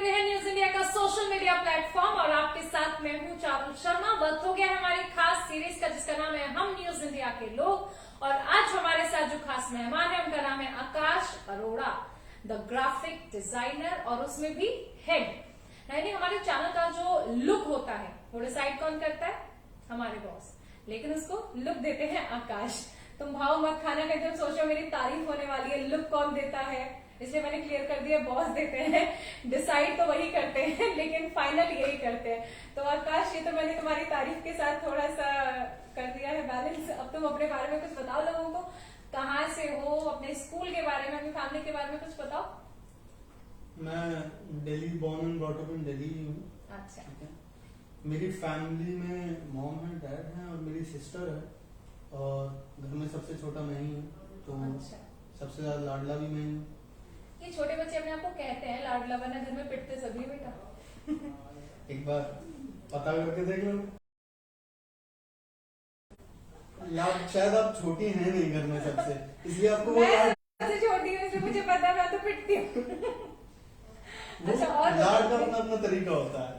देख रहे हैं न्यूज इंडिया का सोशल मीडिया प्लेटफॉर्म और आपके साथ मैं हूं चारुल शर्मा। वक्त हो गया हमारी खास सीरीज का जिसका नाम है हम न्यूज इंडिया के लोग। और आज हमारे साथ जो खास मेहमान है उनका नाम है आकाश अरोड़ा, द ग्राफिक डिजाइनर और उसमें भी हेड। यानी हमारे चैनल का जो लुक होता है वो डिसाइड कौन करता है? हमारे बॉस, लेकिन उसको लुक देते हैं आकाश। तुम भाव मत खाना कहते हो, सोचो मेरी तारीफ होने वाली है, लुक कौन देता है? इसलिए मैंने क्लियर कर दिया, बॉस देते हैं। डिसाइड तो वही करते हैं लेकिन फाइनल यही करते हैं। तो आकाश, ये तो मैंने तुम्हारी तारीफ के साथ थोड़ा सा कर दिया है बैलेंस। अब तुम अपने बारे में कुछ बताओ लोगों को, कहाँ से हो, अपने स्कूल के बारे में, अपनी फैमिली के बारे में कुछ बताओ। मैं Delhi born and brought up in Delhi हूँ। अच्छा, मेरी फैमिली में मॉम है, डैड है और मेरी सिस्टर है और घर में सबसे छोटा मैं ही हूँ, तो अच्छा। सबसे ज्यादा लाडला भी मैं ही हूँ। ये छोटे बच्चे अपने आप को कहते हैं लाडला, वरना घर में पिटते सभी बेटा। एक बार पता करके देख लो। लाड शायद आप छोटी हैं नहीं घर में सबसे, इसलिए आपको वो लाड सबसे छोटी हूँ इसलिए मुझे पता है, मैं तो पिटती हूँ। अच्छा, और लाड का अपना अपना तरीका होता है।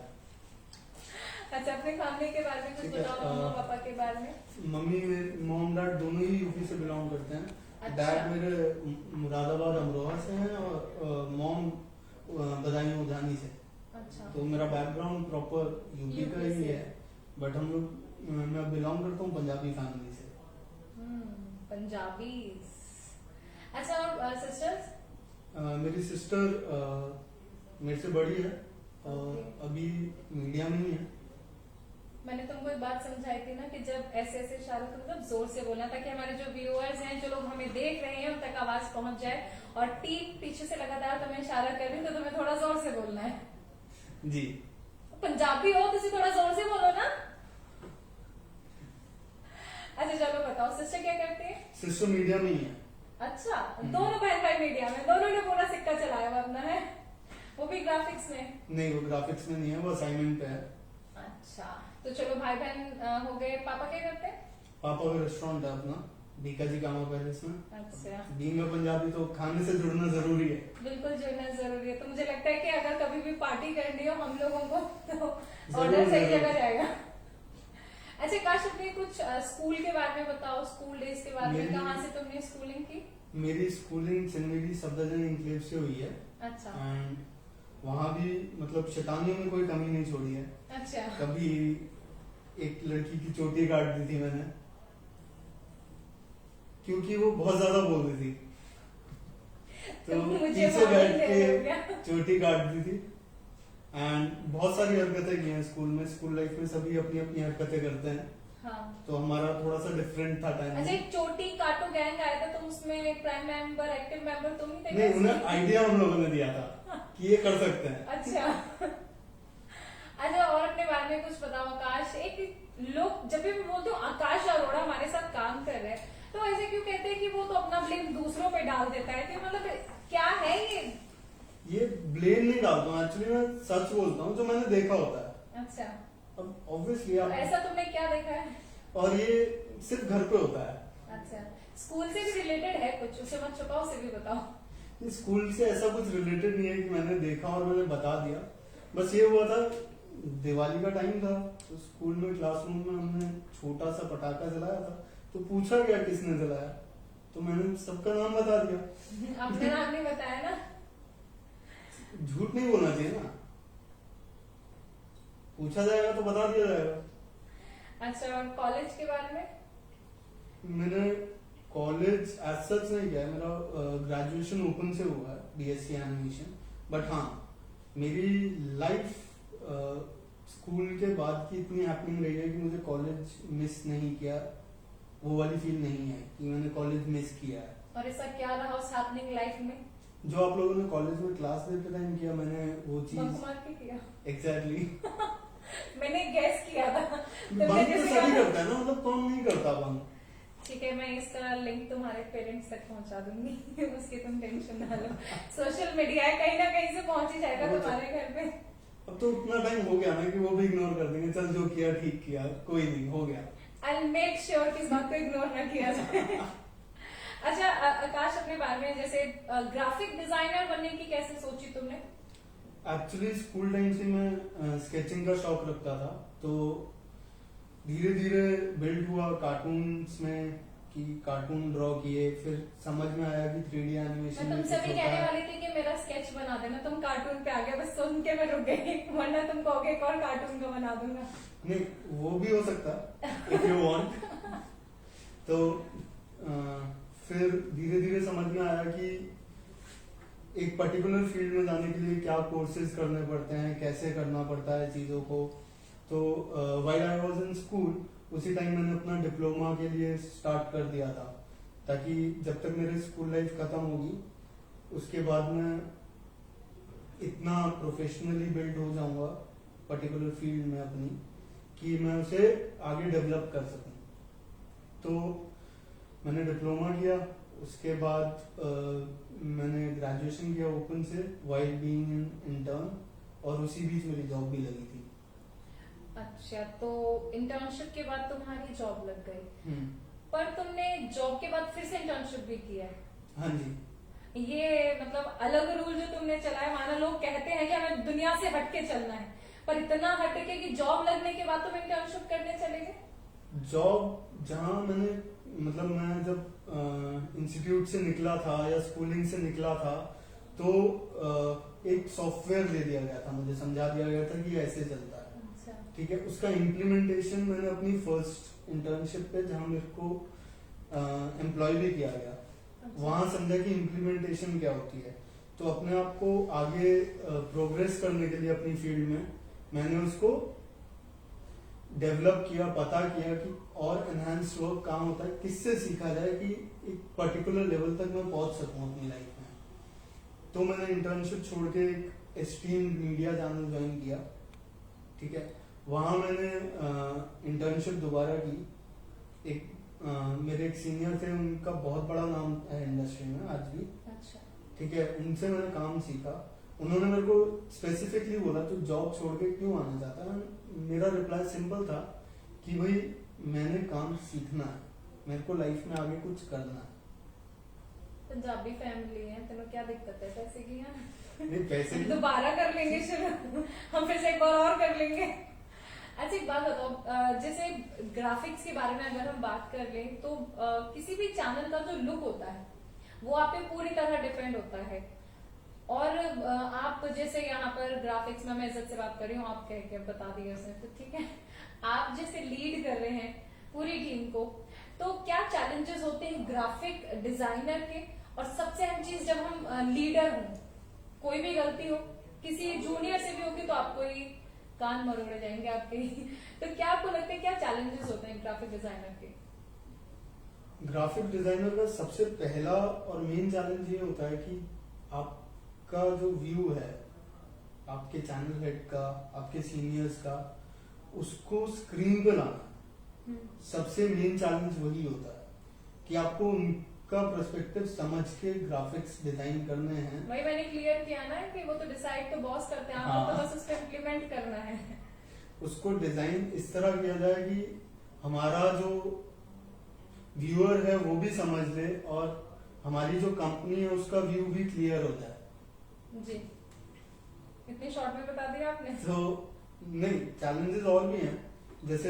अच्छा, अपने फैमिली के बारे में कुछ बताओ, मम्मा पापा के बारे में। मम्मी मॉम डैड दोनों ही यूपी से बिलोंग करते हैं। अच्छा। डैड मेरे मुरादाबाद अमरोहा से हैं और मॉम बदायूं उधानी से। अच्छा। तो मेरा बैकग्राउंड प्रॉपर यूपी का ही है, बट हम लोग मैं बिलोंग करता हूँ पंजाबी फैमिली से। पंजाबी। अच्छा, और सिस्टर्स? मेरी सिस्टर मेरे से बड़ी है और अभी मीडिया में ही है। मैंने तुमको एक बात समझाई थी ना कि जब ऐसे ऐसे इशारों तो मतलब जोर से बोलना, ताकि हमारे जो व्यूअर्स हैं, जो लोग हमें देख रहे हैं, उन तक आवाज पहुंच जाए। और टीम पीछे से लगातार तुम्हें इशारा कर रही है तो तुम्हें थोड़ा जोर से बोलना है जी। पंजाबी हो तो थोड़ा जोर से बोलो ना। अच्छा चलो बताओ, सिस्टर क्या करती है? सिस्टर मीडिया में ही है। अच्छा, दोनों बहन भाई मीडिया में, दोनों ने पूरा सिक्का चलाया हुआ अपना है। वो भी ग्राफिक्स में? नहीं, वो ग्राफिक्स में नहीं है, वो असाइनमेंट पे है। अच्छा, तो चलो भाई बहन हो गए। पापा क्या करते हैं? पापा का रेस्टोरेंट है अपना, बीका जी कामा पैलेस में। अच्छा। बीइंग अ पंजाबी तो खाने से जुड़ना जरूरी है। बिल्कुल जुड़ना जरूरी है। तो मुझे लगता है कि अगर कभी भी पार्टी करनी हो हम लोगों को तो जरूर, ऑर्डर सही जरूर। जगह जाएगा। अच्छा काश, अपने कुछ स्कूल के बारे में बताओ, स्कूल डेज के बारे में। कहाँ से तुमने स्कूलिंग की? मेरी स्कूलिंग चंदेरी सफदरजंग एनक्लेव से हुई है। अच्छा। एंड वहाँ भी मतलब शैतानियों में कोई कमी नहीं छोड़ी है। अच्छा। कभी एक लड़की की चोटी काट दी थी मैंने, क्योंकि वो बहुत ज्यादा बोल रही थी, तो पीछे बैठ के चोटी काट दी थी। एंड बहुत सारी हरकतें की हैं स्कूल में। स्कूल लाइफ में सभी अपनी अपनी हरकतें करते हैं। हाँ। तो हमारा थोड़ा सा डिफरेंट था टाइम। अच्छा, एक चोटी काटो गैंग आया था, तुम उसमें प्राइम मेंबर, एक्टिव मेंबर तुम ही थे? नहीं, उन्हें आइडिया हम लोगों ने दिया था कि ये कर सकते हैं। अच्छा। अच्छा, और अपने बारे में कुछ बताओ आकाश। एक लोग जब भी मैं बोलती हूँ आकाश अरोड़ा हमारे साथ काम कर रहे हैं, तो ऐसे क्यों कहते हैं कि वो तो अपना ब्लेम दूसरों पे डाल देता है? कि मतलब क्या है ये ब्लेम नहीं डालता हूँ, एक्चुअली मैं सच बोलता हूँ जो मैंने देखा होता है। अच्छा। अब ऑब्वियसली तो ऐसा तुमने क्या देखा है? और ये सिर्फ घर पे होता है। अच्छा, स्कूल से भी रिलेटेड है कुछ? उसे मत छुपाओ, उसे भी बताओ। ये स्कूल से ऐसा कुछ रिलेटेड नहीं है कि मैंने देखा और मैंने बता दिया। बस ये हुआ था, दिवाली का टाइम था, तो स्कूल में क्लासरूम में हमने छोटा सा पटाखा जलाया था। तो पूछा गया किसने जलाया, तो मैंने सबका नाम बता दिया। अपना नाम नहीं बताया ना? झूठ नहीं बोलना चाहिए ना, पूछा जाएगा तो बता दिया जाएगा। अच्छा, और कॉलेज के बारे में? मैंने कॉलेज एज सच नहीं किया, मेरा ग्रेजुएशन ओपन से हुआ है, बीएससी एनिमेशन। बट हाँ, मेरी लाइफ स्कूल के बाद की इतनी हैपनिंग रही है कि मुझे कॉलेज मिस नहीं किया, वो वाली फील नहीं है कि मैंने कॉलेज मिस किया है। और ऐसा क्या रहा उस हैपनिंग लाइफ में? जो आप लोगों ने कॉलेज में क्लास लेते टाइम किया, मैंने वो चीज बंक मार के किया। एग्जैक्टली। मैंने गैस किया था। बंक तो सभी करता है ना, मतलब कौन नहीं करता बंक। ठीक है, मैं इसका लिंक तुम्हारे पेरेंट्स तक पहुंचा दूंगी। उसकी तुम टेंशन ना लो। सोशल मीडिया है, कहीं ना कहीं से पहुंच ही जाएगा तुम्हारे घर पे। अब तो उतना टाइम हो गया ना कि वो भी इग्नोर कर देंगे, चल जो किया ठीक किया, कोई नहीं, हो गया। I'll make sure कि इस बात को इग्नोर ना किया जाए। अच्छा, आकाश अपने बारे में, जैसे ग्राफिक डिजाइनर बनने की कैसे सोची तुमने? एक्चुअली स्कूल टाइम से मैं स्केचिंग का शौक रखता था, तो धीरे धीरे बिल्ड हुआ कार्टून्स में कि कार्टून ड्रॉ किए, फिर समझ में आया कि 3D एनिमेशन मैं तुमसे भी कहने वाली थी कि मेरा स्केच बना देना, तुम कार्टून पे आ गए, बस सुन के मैं रुक गई, वरना तुम कहोगे एक और कार्टून का बना दूंगा। नहीं, वो भी हो सकता इफ यू वांट। तो फिर धीरे धीरे समझ में आया कि एक पर्टिकुलर फील्ड में जाने के लिए क्या कोर्सेज करने पड़ते हैं, कैसे करना पड़ता है चीजों को। तो while I was in school, उसी टाइम मैंने अपना डिप्लोमा के लिए स्टार्ट कर दिया था, ताकि जब तक मेरी स्कूल लाइफ खत्म होगी उसके बाद मैं इतना प्रोफेशनली बिल्ड हो जाऊंगा पर्टिकुलर फील्ड में अपनी, कि मैं उसे आगे डेवलप कर सकूं। तो मैंने डिप्लोमा किया, उसके बाद मैंने ग्रेजुएशन किया ओपन से व्हाइल बीइंग इन इंटर्न, और उसी बीच मेरी जॉब भी लगी थी। अच्छा, तो इंटर्नशिप के बाद तुम्हारी जॉब लग गई, पर तुमने जॉब के बाद फिर से इंटर्नशिप भी किया है। हाँ जी। ये मतलब अलग रूल जो तुमने चलाया, माना लोग कहते हैं कि हमें दुनिया से हटके चलना है, पर इतना हटके कि जॉब लगने के बाद तुम इंटर्नशिप करने चले गए। जॉब जहाँ मैंने मतलब मैं जब इंस्टीट्यूट से निकला था या स्कूलिंग से निकला था, तो एक सॉफ्टवेयर दे दिया गया था, मुझे समझा दिया गया था कि ऐसे चलता है। अच्छा। ठीक है, उसका इम्प्लीमेंटेशन मैंने अपनी फर्स्ट इंटर्नशिप पे, जहाँ मेरे को एम्प्लॉय भी किया गया, अच्छा। वहां समझा कि इम्प्लीमेंटेशन क्या होती है। तो अपने आप को आगे प्रोग्रेस करने के लिए अपनी फील्ड में मैंने उसको डेवलप किया, पता किया कि और एनहांस वर्क कहाँ होता है, किससे सीखा जाए कि एक पर्टिकुलर लेवल तक मैं पहुंच सकूं अपनी लाइफ में। तो मैंने इंटर्नशिप छोड़ के एक एस्टीम मीडिया चैनल ज्वाइन किया। ठीक है, वहां मैंने इंटर्नशिप दोबारा की। एक मेरे एक सीनियर थे, उनका बहुत बड़ा नाम है इंडस्ट्री में आज भी। अच्छा। ठीक है, उनसे मैंने काम सीखा। उन्होंने मेरे को स्पेसिफिकली बोला तू जॉब छोड़ के क्यों आना चाहता है। मेरा रिप्लाई सिंपल था कि भाई मैंने काम सीखना है, मेरे को लाइफ में आगे कुछ करना है। पंजाबी फैमिली है, तेनो क्या दिक्कत है पैसे की? है नहीं, पैसे की दोबारा कर लेंगे शुरू, हम फिर से एक बार और कर लेंगे। अच्छा, एक बात बताओ, जैसे ग्राफिक्स के बारे में अगर हम बात कर लें तो किसी भी चैनल का जो लुक होता है वो आप पे पूरी तरह डिपेंड होता है। और आप जैसे यहाँ पर ग्राफिक्स में, मैं इज्जत से बात कर रही हूँ, आप कह के बता दिए उसने, तो ठीक है, आप जैसे लीड कर रहे हैं पूरी टीम को, तो क्या चैलेंजेस होते हैं ग्राफिक डिजाइनर के? और सबसे अहम चीज, जब हम लीडर हों, कोई भी गलती हो किसी जूनियर से भी होगी तो आपको ही कान मरोड़े जाएंगे आपके ही। तो क्या आपको लगता है क्या चैलेंजेस होते हैं ग्राफिक डिजाइनर के? ग्राफिक डिजाइनर का सबसे पहला और मेन चैलेंज ये होता है कि आपका जो व्यू है आपके चैनल हेड का, आपके सीनियर्स का, उसको स्क्रीन पे लाना। सबसे मेन चैलेंज वही होता है कि आपको उनका पर्सपेक्टिव समझ के ग्राफिक्स डिजाइन करने हैं। वही मैंने क्लियर किया ना कि वो तो डिसाइड तो बॉस करते हैं, आपको तो बस उसको इम्प्लीमेंट करना है। उसको डिजाइन इस तरह किया जाए कि हमारा जो व्यूअर है वो भी समझ ले और हमारी जो कंपनी है उसका व्यू भी क्लियर हो जाए। जी, इतनी शॉर्ट में बता दिया आपने। तो नहीं, चैलेंजेस और भी हैं, जैसे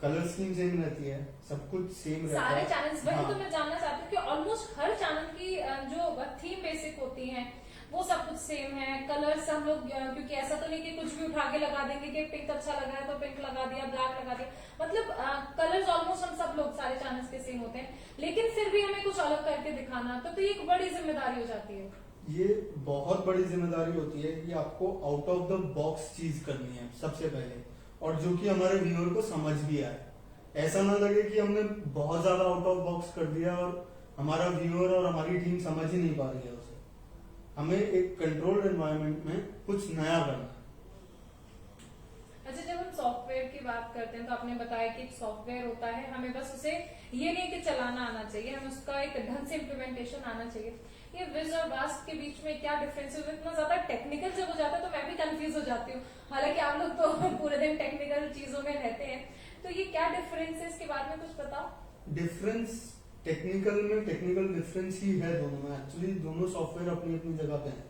कलर स्कीम सेम रहती है, सब कुछ सेम रहता है सारे चैनल्स, वही हाँ। तो मैं जानना चाहती हूँ कि ऑलमोस्ट हर चैनल की जो थीम बेसिक होती है वो सब कुछ सेम है। कलर्स हम लोग, क्योंकि ऐसा तो नहीं कि कुछ भी उठा के लगा देंगे कि पिंक अच्छा लगा है तो पिंक लगा दिया, ब्लैक लगा दिया, मतलब कलर्स ऑलमोस्ट हम सब लोग सारे चैनल्स के सेम होते हैं, लेकिन फिर भी हमें कुछ अलग करके दिखाना, तो ये एक बड़ी जिम्मेदारी हो जाती है। ये बहुत बड़ी जिम्मेदारी होती है कि आपको आउट ऑफ द बॉक्स चीज करनी है सबसे पहले, और जो कि हमारे व्यूअर को समझ भी आए। ऐसा ना लगे कि हमने बहुत ज्यादा आउट ऑफ बॉक्स कर दिया और हमारा व्यूअर और हमारी टीम समझ ही नहीं पा रही है उसे। हमें एक कंट्रोल्ड एनवायरनमेंट में कुछ नया करना है। अच्छा, जब हम सॉफ्टवेयर की बात करते हैं तो आपने बताया कि एक सॉफ्टवेयर होता है, हमें बस उसे ये नहीं कि चलाना आना चाहिए, हमें उसका एक ढंग से इम्प्लीमेंटेशन आना चाहिए। ये विज और वास्ट के बीच में क्या डिफरेंस है? इतना ज्यादा टेक्निकल जब हो जाता है तो मैं भी कंफ्यूज हो जाती हूँ, हालांकि आप लोग तो पूरे दिन टेक्निकल चीजों में रहते हैं, तो ये क्या डिफरेंस है, इसके बारे में कुछ बताओ। डिफरेंस टेक्निकल डिफरेंस ही है दोनों में। एक्चुअली दोनों सॉफ्टवेयर अपनी अपनी जगह पे हैं,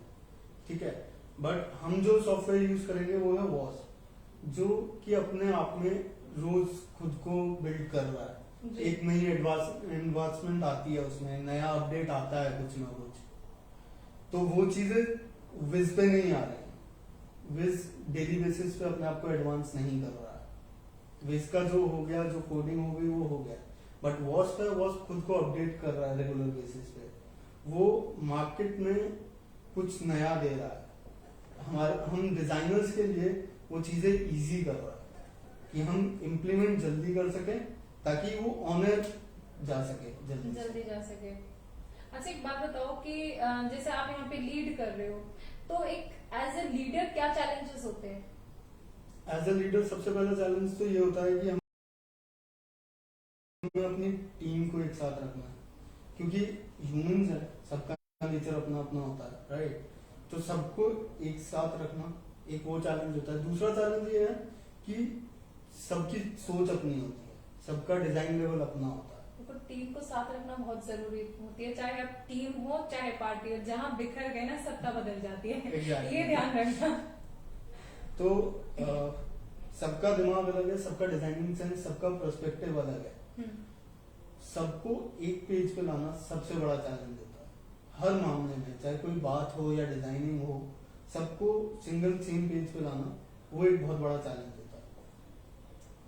ठीक है, बट हम जो सॉफ्टवेयर यूज करेंगे वो है वॉस, जो कि अपने आप में रोज खुद को बिल्ड कर रहा है। जी। एक नई एडवांसमेंट आती है, उसमें नया अपडेट आता है कुछ ना कुछ, तो वो चीजें विज पे नहीं आ रही। विज डेली बेसिस पे अपने आप को एडवांस नहीं कर रहा है। विज का जो हो गया, जो कोडिंग हो गई वो हो गया, बट वॉस पे वॉस खुद को अपडेट कर रहा है रेगुलर बेसिस पे। वो मार्केट में कुछ नया दे रहा है, हम डिजाइनर्स के लिए वो चीजें इजी कर रहा है कि हम इम्प्लीमेंट जल्दी कर सके, ताकि वो ऑनर जा सके जल्दी जा सके। अच्छा एक बात बताओ कि जैसे आप यहाँ पे लीड कर रहे हो, तो एक एज ए लीडर क्या चैलेंजेस होते हैं? एज ए लीडर सबसे पहला चैलेंज तो ये होता है कि हमें अपनी टीम को एक साथ रखना है, क्योंकि ह्यूमंस है, सबका नेचर अपना अपना होता है, राइट? तो सबको एक साथ रखना एक वो चैलेंज होता है। दूसरा चैलेंज ये है कि सबकी सोच अपनी होती है, सबका डिजाइन लेवल अपना होता है। तो टीम को साथ रखना बहुत जरूरी होती है, चाहे आप टीम हो चाहे पार्टी हो, जहाँ बिखर गए ना सत्ता बदल जाती है। Exactly. ये ध्यान रखना। तो सबका दिमाग अलग है, सबका डिजाइनिंग सेंस, सबका पर्सपेक्टिव अलग है। सबको एक पेज पे लाना सबसे बड़ा चैलेंज होता है हर मामले में, चाहे कोई बात हो या डिजाइनिंग हो, सबको सिंगल सेम पेज पे लाना वो एक बहुत बड़ा चैलेंज होता है।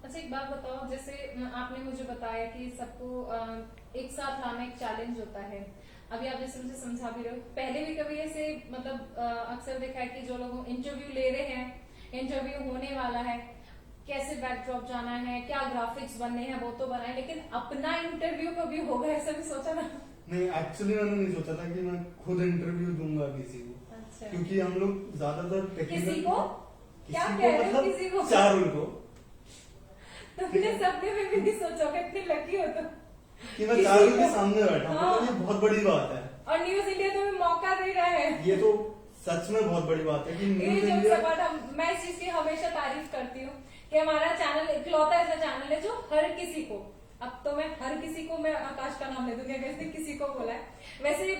अच्छा एक बात बताओ, जैसे आपने मुझे बताया कि सबको एक साथ लाना एक चैलेंज होता है। अभी आप जैसे मुझे समझा भी रहे हो, पहले भी कभी ऐसे मतलब अक्सर देखा है कि जो लोग इंटरव्यू ले रहे हैं, इंटरव्यू होने वाला है, कैसे बैकड्रॉप जाना है, क्या ग्राफिक्स बनने हैं वो तो बनाए, लेकिन अपना इंटरव्यू कभी होगा ऐसा भी सोचा ना? नहीं, एक्चुअली मैंने नहीं सोचा था कि मैं खुद इंटरव्यू दूंगा किसी को। अच्छा। क्योंकि हम लोग ज्यादातर किसी को क्या किसी कह को रहे हो? किसी को? चारुल को तुमने सपने में भी नहीं सोचा होगा, इतनी लकी हो तुम कि मैं किसी चारुल के को? सामने बैठा हूँ, हाँ। तो ये बहुत बड़ी बात है। और न्यूज इंडिया तुम्हें मौका दे रहा है। ये तो सच में बहुत बड़ी बात है कि ये न्यूज जो इंडिया सपोर्ट मैं इस चीज की हमेशा तारीफ करती हूँ कि हमारा चैनल इकलौता ऐसा चैनल है जो हर किसी को, अब तो मैं हर किसी को, मैं आकाश का नाम ले दूंगी अगर इसने किसी को बोला है। वैसे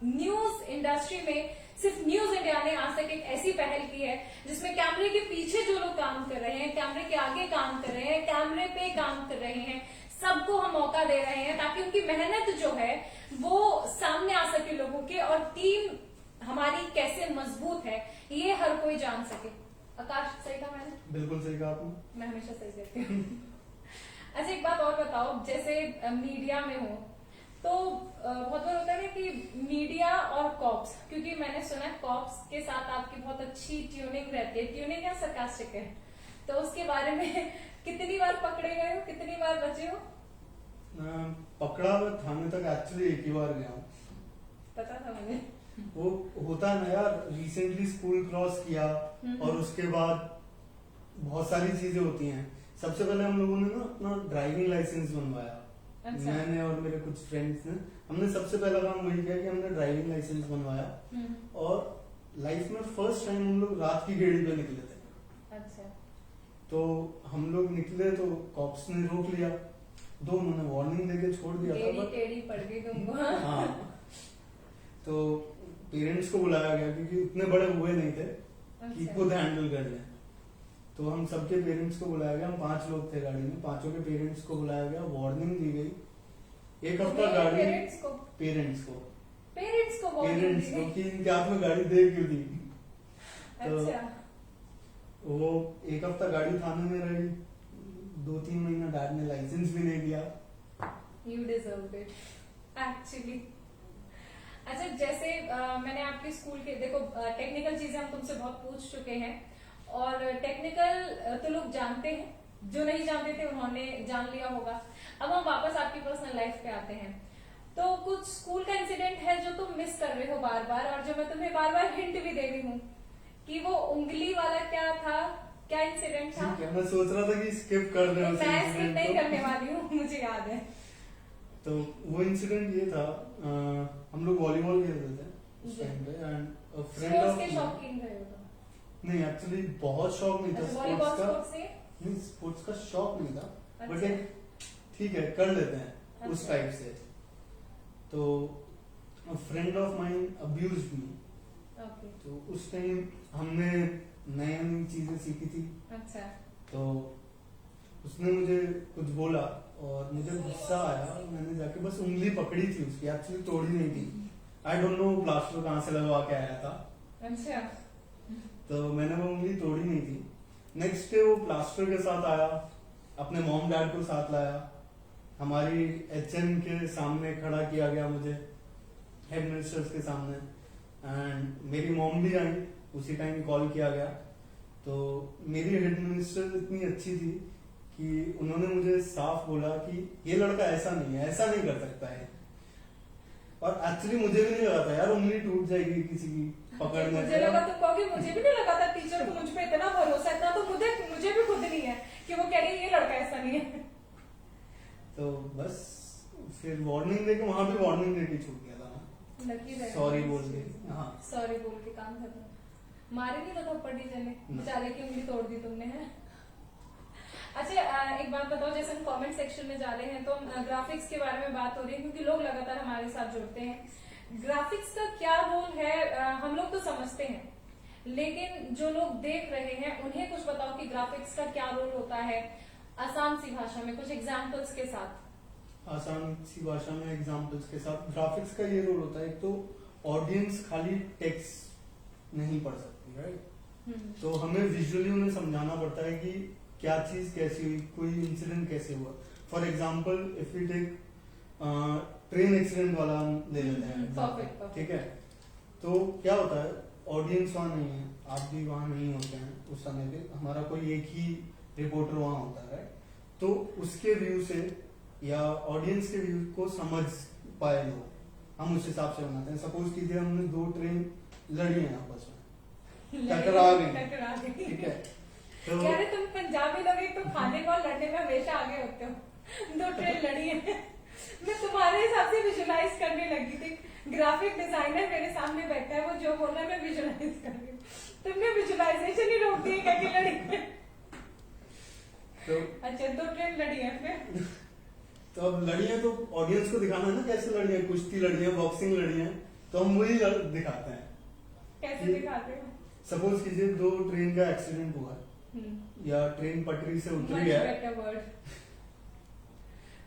न्यूज इंडस्ट्री में सिर्फ न्यूज इंडिया ने आज तक एक ऐसी पहल की है जिसमें कैमरे के पीछे जो लोग काम कर रहे हैं, कैमरे के आगे काम कर रहे हैं, कैमरे पे काम कर रहे हैं, सबको हम मौका दे रहे हैं ताकि उनकी मेहनत जो है वो सामने आ सके लोगों के, और टीम हमारी कैसे मजबूत है ये हर कोई जान सके। आकाश सही कहा मैंने? बिल्कुल सही कहा आपने। मैं हमेशा सही कहती हूँ। अच्छा एक बात और बताओ, जैसे मीडिया में हो तो बहुत बार होता है ना कि मीडिया और कॉप्स, क्योंकि मैंने सुना है कॉप्स के साथ आपकी बहुत अच्छी ट्यूनिंग रहती है, ट्यूनिंग या सरकास्टिक है, तो उसके बारे में कितनी बार पकड़े गए हो, कितनी बार बचे हो? पकड़ा मैं थाने तक एक्चुअली एक ही बार गया हूँ। पता था मुझे। वो होता है ना यार, रिसेंटली स्कूल क्रॉस किया और उसके बाद बहुत सारी चीजें होती हैं। सबसे पहले हम लोगों ने ना अपना ड्राइविंग लाइसेंस बनवाया। अच्छा। मैंने और मेरे कुछ फ्रेंड्स ने, हमने सबसे पहला काम वही किया कि हमने ड्राइविंग लाइसेंस बनवाया, और लाइफ में फर्स्ट टाइम हम लोग रात की गाड़ी पे निकले थे। अच्छा। तो हम लोग निकले तो कॉप्स ने रोक लिया, दो उन्होंने वार्निंग देके छोड़ दिया था, टेढ़ी टेढ़ी पड़ गई तुमको। हाँ। तो पेरेंट्स को बुलाया गया क्योंकि इतने बड़े हुए नहीं थे कि अच्छा। खुद हैंडल कर लें। तो हम सबके पेरेंट्स को बुलाया गया, हम 5 लोग थे गाड़ी में, पांचों के पेरेंट्स को बुलाया गया, वार्निंग दी गई। एक हफ्ता गाड़ी पेरेंट्स को पेरेंट्स को warning दी गई। कि इनके हाथ में गाड़ी दे क्यों दी। तो अच्छा। वो एक हफ्ता गाड़ी थाने में रही, 2-3 महीना डैड ने लाइसेंस भी नहीं दिया। You deserved it, actually. अच्छा जैसे मैंने आपके स्कूल के, देखो टेक्निकल चीजें हम तुमसे बहुत पूछ चुके हैं, और टेक्निकल तो लोग जानते हैं, जो नहीं जानते थे उन्होंने जान लिया होगा। अब हम वापस आपकी पर्सनल लाइफ पे आते हैं, तो कुछ स्कूल का इंसिडेंट है जो तुम मिस कर रहे हो बार बार, और जो मैं तुम्हें बार बार हिंट भी दे रही हूँ कि वो उंगली वाला क्या था, क्या इंसिडेंट था? ठीक है, मैं सोच रहा था कि स्किप कर दें उस मैं incident स्किप नहीं को। करने वाली हूँ, मुझे याद है। तो वो इंसिडेंट ये था, हम लोग वॉलीबॉल खेलते थे उस जी। टाइम पे, एंड फ्रेंड स्पोर्ट्स ऑफ के शौकीन रहे हो तुम? नहीं, एक्चुअली बहुत शौक नहीं था अच्छा, वॉलीबॉल स्पोर्ट्स का। स्पोर्ट्स से? नहीं, स्पोर्ट्स का शौक नहीं था, बट अच्छा। एक ठीक है कर लेते हैं उस अच्छा। टाइप से। तो friend of mine abused me okay. तो उस टाइम हमने नई नई चीजें सीखी थी। अच्छा। तो उसने मुझे कुछ बोला और मुझे गुस्सा आया, मैंने जाके बस उंगली पकड़ी थी उसकी, एक्चुअली तोड़ी नहीं थी। आई डोंट नो प्लास्टर कहाँ से लगवा के आया था। अच्छा। तो मैंने वो उंगली तोड़ी नहीं थी। नेक्स्ट डे वो प्लास्टर के साथ आया, अपने मॉम डैड को साथ लाया, हमारी एचएम के सामने खड़ा किया गया मुझे, हेड मिनिस्टर्स के सामने, एंड मेरी मॉम भी आई, उसी टाइम कॉल किया गया। तो मेरी हेड मिनिस्टर इतनी अच्छी थी कि उन्होंने मुझे साफ बोला कि ये लड़का ऐसा नहीं है, ऐसा नहीं कर सकता है। और एक्चुअली मुझे भी नहीं लगा था यार उंगली टूट जाएगी किसी की पकड़ने मुझे लगा तुम कहोगे, मुझे भी नहीं लगा था टीचर को मुझ पे इतना भरोसा, इतना तो मुझे भी खुद नहीं है कि वो कह रही है ये लड़का ऐसा नहीं है। तो बस फिर वार्निंग देके वहां भी वार्निंग देके छूट गया था ना, सॉरी बोल के। हाँ, सॉरी बोल के काम खत्म। मारे नहीं तो थप्पड़ टीचर ने, बेचारे की उंगली तोड़ दी तुमने है। अच्छा, एक बात बताओ, जैसे हम कमेंट सेक्शन में जा रहे हैं तो ग्राफिक्स के बारे में बात हो रही है क्योंकि लोग लगातार हमारे साथ जुड़ते हैं। ग्राफिक्स का क्या रोल है? हम लोग तो समझते हैं, लेकिन जो लोग देख रहे हैं उन्हें कुछ बताओ कि ग्राफिक्स का क्या रोल होता है, आसान सी भाषा में कुछ एग्जाम्पल्स के साथ। आसान सी भाषा में एग्जाम्पल्स के साथ ग्राफिक्स का ये रोल होता है, एक तो ऑडियंस खाली टेक्स्ट नहीं पढ़ सकती, राइट? तो हमें विजुअली उन्हें समझाना पड़ता है कि क्या चीज कैसी हुई, कोई इंसिडेंट कैसे हुआ। For example if you take train accident वाला हम ले लेते हैं, ठीक है? तो क्या होता है, ऑडियंस वहां नहीं है, आप भी वहां नहीं होते हैं उस समय पे, हमारा कोई एक ही रिपोर्टर वहां होता है, तो उसके व्यू से या ऑडियंस के व्यू को समझ पाए लोग, हम उस हिसाब से बनाते हैं। सपोज कीजिए हमने दो ट्रेन लड़ी हैं आपस में, टकरा गई, ठीक है? तो यार तुम पंजाबी लोग एक तो खाने को और लड़ने में हमेशा आगे होते हो। दो ट्रेन लड़ी है, मैं तुम्हारे हिसाब से विजुलाइज करने लगी थी। ग्राफिक डिजाइनर मेरे सामने बैठा है, वो जो बोल रहा है मैं विजुलाइज कर रही हूँ, तुमने विजुलाइजेशन ही रोक दी है कि लड़ी है। तो अच्छा, दो ट्रेन लड़ी है फिर? तो अब लड़ी है तो ऑडियंस को दिखाना है ना कैसे लड़ी है, कुश्ती लड़ी है, बॉक्सिंग लड़ी है, तो हम वही दिखाते हैं। कैसे दिखाते हो? सपोज कीजिए दो ट्रेन का एक्सीडेंट हुआ या ट्रेन पटरी से उतरी है,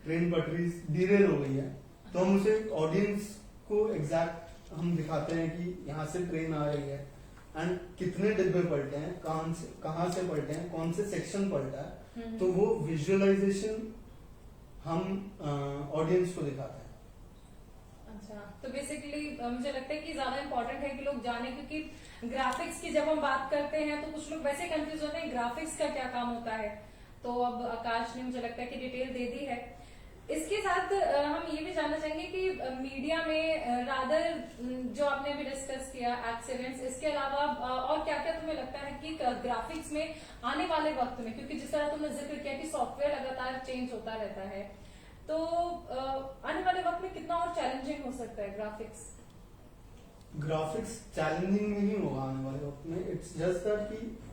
ट्रेन पटरी डिरेल हो गई है, तो हम उसे ऑडियंस को एग्जैक्ट हम दिखाते हैं कि यहाँ से ट्रेन आ रही है एंड कितने डिब्बे पलटे हैं, कहाँ से पलटे हैं, कौन से सेक्शन पलटा है, तो वो विजुअलाइजेशन हम ऑडियंस को दिखाते हैं। अच्छा, तो बेसिकली मुझे लगता है कि ज्यादा इंपॉर्टेंट है कि लोग जाने, क्योंकि ग्राफिक्स की जब हम बात करते हैं तो कुछ लोग वैसे कंफ्यूज होते हैं ग्राफिक्स का क्या काम होता है। तो अब आकाश ने मुझे लगता है कि डिटेल दे दी है। इसके साथ हम ये भी जानना चाहेंगे कि मीडिया में रादर जो आपने अभी डिस्कस किया एक्सीडेंट्स, इसके अलावा और क्या क्या तुम्हें लगता है कि ग्राफिक्स में आने वाले वक्त में, क्योंकि जिस तरह तुमने जिक्र किया कि सॉफ्टवेयर लगातार चेंज होता रहता है, तो आने वाले वक्त में कितना और चैलेंजिंग हो सकता है ग्राफिक्स? ग्राफिक्स चैलेंजिंग नहीं होगा आने वाले वक्त में, इट्स जस्ट दैट कि